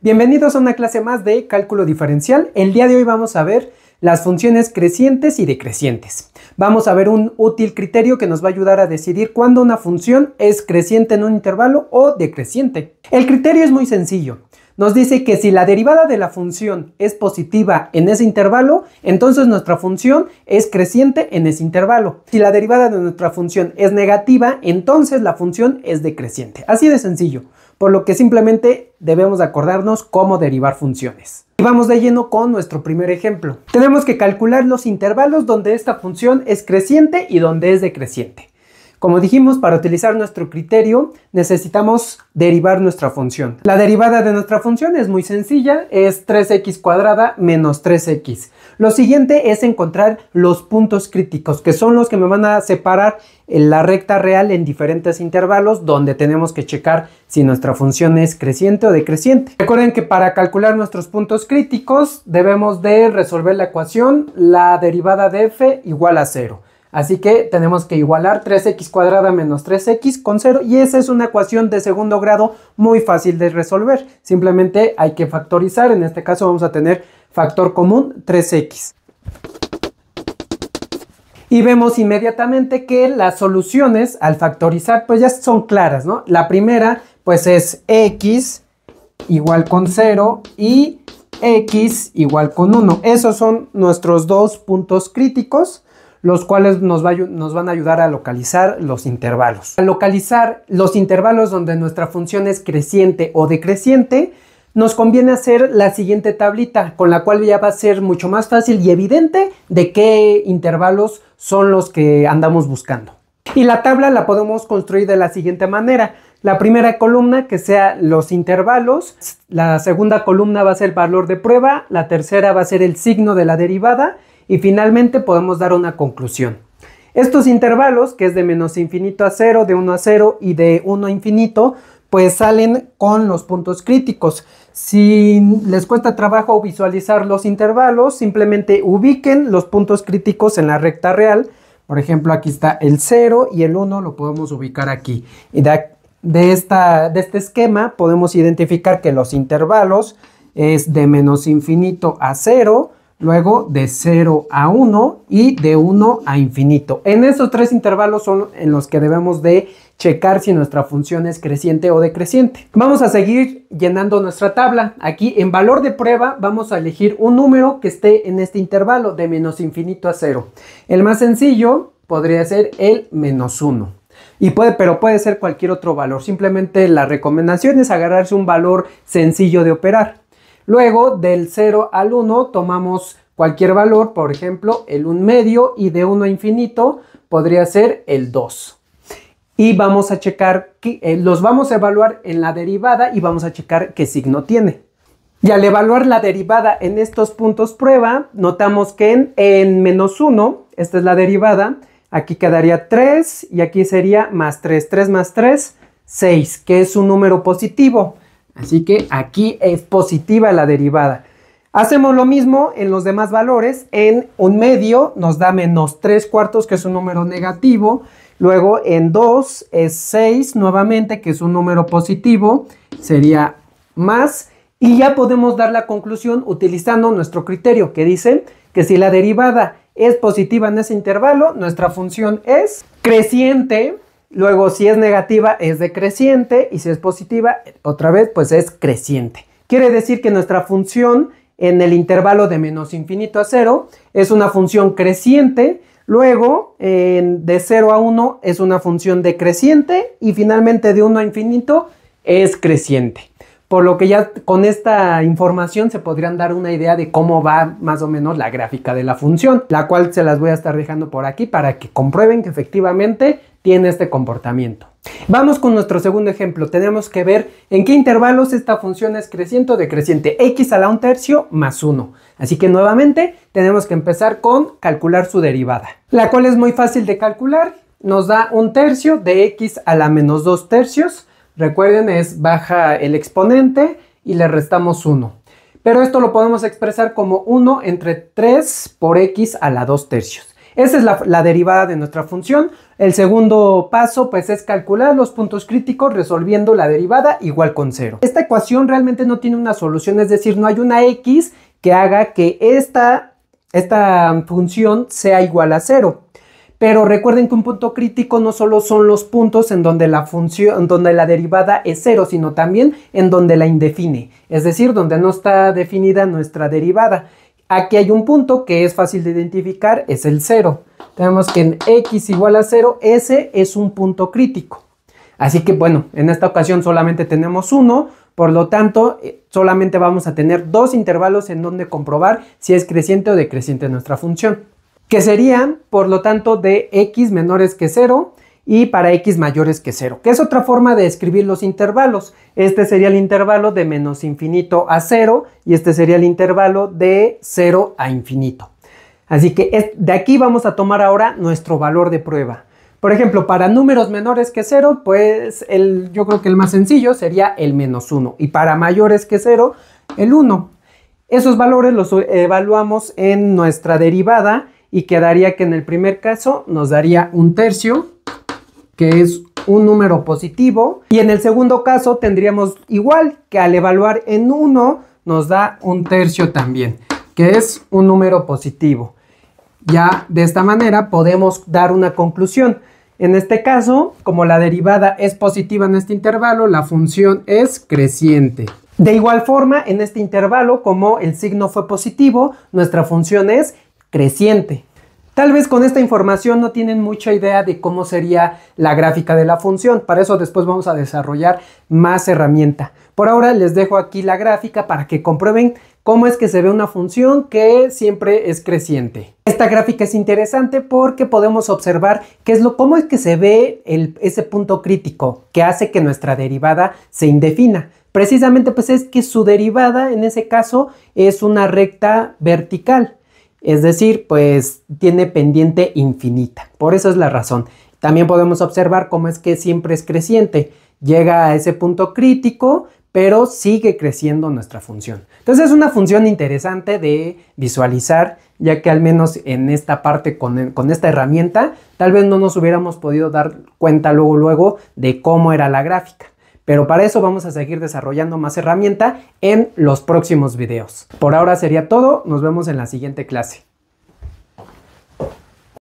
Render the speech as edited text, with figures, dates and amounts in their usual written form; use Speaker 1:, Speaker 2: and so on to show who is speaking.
Speaker 1: Bienvenidos a una clase más de cálculo diferencial. El día de hoy vamos a ver las funciones crecientes y decrecientes. Vamos a ver un útil criterio que nos va a ayudar a decidir cuándo una función es creciente en un intervalo o decreciente. El criterio es muy sencillo. Nos dice que si la derivada de la función es positiva en ese intervalo, entonces nuestra función es creciente en ese intervalo. Si la derivada de nuestra función es negativa, entonces la función es decreciente. Así de sencillo, por lo que simplemente debemos acordarnos cómo derivar funciones. Y vamos de lleno con nuestro primer ejemplo. Tenemos que calcular los intervalos donde esta función es creciente y donde es decreciente. Como dijimos, para utilizar nuestro criterio necesitamos derivar nuestra función. La derivada de nuestra función es muy sencilla, es 3x cuadrada menos 3x. Lo siguiente es encontrar los puntos críticos, que son los que me van a separar la recta real en diferentes intervalos donde tenemos que checar si nuestra función es creciente o decreciente. Recuerden que para calcular nuestros puntos críticos debemos de resolver la ecuación la derivada de f igual a 0. Así que tenemos que igualar 3x cuadrada menos 3x con 0 y esa es una ecuación de segundo grado muy fácil de resolver. Simplemente hay que factorizar, en este caso vamos a tener factor común 3x. Y vemos inmediatamente que las soluciones al factorizar pues ya son claras, ¿no? La primera pues es x igual con 0 y x igual con 1. Esos son nuestros dos puntos críticos, los cuales nos van a ayudar a localizar los intervalos. Al localizar los intervalos donde nuestra función es creciente o decreciente, nos conviene hacer la siguiente tablita, con la cual ya va a ser mucho más fácil y evidente de qué intervalos son los que andamos buscando. Y la tabla la podemos construir de la siguiente manera. La primera columna que sea los intervalos, la segunda columna va a ser el valor de prueba, la tercera va a ser el signo de la derivada, y finalmente podemos dar una conclusión. Estos intervalos, que es de menos infinito a 0, de 1 a 0 y de 1 a infinito, pues salen con los puntos críticos. Si les cuesta trabajo visualizar los intervalos, simplemente ubiquen los puntos críticos en la recta real. Por ejemplo, aquí está el 0 y el 1 lo podemos ubicar aquí. Y de este esquema podemos identificar que los intervalos es de menos infinito a 0, luego de 0 a 1 y de 1 a infinito. En estos tres intervalos son en los que debemos de checar si nuestra función es creciente o decreciente. Vamos a seguir llenando nuestra tabla. Aquí en valor de prueba vamos a elegir un número que esté en este intervalo de menos infinito a 0. El más sencillo podría ser el menos 1. Pero puede ser cualquier otro valor. Simplemente la recomendación es agarrarse un valor sencillo de operar. Luego del 0 al 1 tomamos cualquier valor, por ejemplo el 1 medio, y de 1 a infinito podría ser el 2. Y vamos a checar, los vamos a evaluar en la derivada y vamos a checar qué signo tiene. Y al evaluar la derivada en estos puntos prueba, notamos que en menos 1, esta es la derivada, aquí quedaría 3 y aquí sería más 3, 3 más 3, 6, que es un número positivo. Así que aquí es positiva la derivada. Hacemos lo mismo en los demás valores. En 1 medio nos da menos 3 cuartos, que es un número negativo. Luego en 2 es 6 nuevamente, que es un número positivo. Sería más. Y ya podemos dar la conclusión utilizando nuestro criterio, que dice que si la derivada es positiva en ese intervalo, nuestra función es creciente. Luego, si es negativa, es decreciente, y si es positiva, otra vez, pues es creciente. Quiere decir que nuestra función en el intervalo de menos infinito a 0 es una función creciente, luego de 0 a 1 es una función decreciente, y finalmente de 1 a infinito es creciente. Por lo que ya con esta información se podrían dar una idea de cómo va más o menos la gráfica de la función, la cual se las voy a estar dejando por aquí para que comprueben que efectivamente tiene este comportamiento. Vamos con nuestro segundo ejemplo. Tenemos que ver en qué intervalos esta función es creciente o decreciente. X a la 1/3 más 1. Así que nuevamente tenemos que empezar con calcular su derivada, la cual es muy fácil de calcular. Nos da 1/3 de x a la menos 2/3. Recuerden, baja el exponente y le restamos 1. Pero esto lo podemos expresar como 1 entre 3 por x a la 2/3. Esa es la derivada de nuestra función. El segundo paso pues es calcular los puntos críticos resolviendo la derivada igual con 0. Esta ecuación realmente no tiene una solución, es decir, no hay una x que haga que esta función sea igual a 0. Pero recuerden que un punto crítico no solo son los puntos en donde la derivada es 0, sino también en donde la indefine, es decir, donde no está definida nuestra derivada. Aquí hay un punto que es fácil de identificar, es el 0. Tenemos que en x igual a 0, ese es un punto crítico. Así que bueno, en esta ocasión solamente tenemos uno, por lo tanto, solamente vamos a tener dos intervalos en donde comprobar si es creciente o decreciente nuestra función, que serían, por lo tanto, de x menores que 0 y para x mayores que 0, que es otra forma de escribir los intervalos. Este sería el intervalo de menos infinito a 0 y este sería el intervalo de 0 a infinito. Así que de aquí vamos a tomar ahora nuestro valor de prueba. Por ejemplo, para números menores que 0, pues yo creo que el más sencillo sería el menos 1. Y para mayores que 0, el 1. Esos valores los evaluamos en nuestra derivada y quedaría que en el primer caso nos daría un tercio, que es un número positivo. Y en el segundo caso tendríamos igual, que al evaluar en 1 nos da un tercio también, que es un número positivo. Ya de esta manera podemos dar una conclusión. En este caso, como la derivada es positiva en este intervalo, la función es creciente. De igual forma, en este intervalo, como el signo fue positivo, nuestra función es creciente. Tal vez con esta información no tienen mucha idea de cómo sería la gráfica de la función. Para eso después vamos a desarrollar más herramienta. Por ahora les dejo aquí la gráfica para que comprueben cómo es que se ve una función que siempre es creciente. Esta gráfica es interesante porque podemos observar cómo es que se ve ese punto crítico que hace que nuestra derivada se indefina. Precisamente pues es que su derivada en ese caso es una recta vertical. Es decir, pues tiene pendiente infinita. Por eso es la razón. También podemos observar cómo es que siempre es creciente. Llega a ese punto crítico, pero sigue creciendo nuestra función. Entonces es una función interesante de visualizar, ya que al menos en esta parte con esta herramienta, tal vez no nos hubiéramos podido dar cuenta luego de cómo era la gráfica. Pero para eso vamos a seguir desarrollando más herramienta en los próximos videos. Por ahora sería todo, nos vemos en la siguiente clase.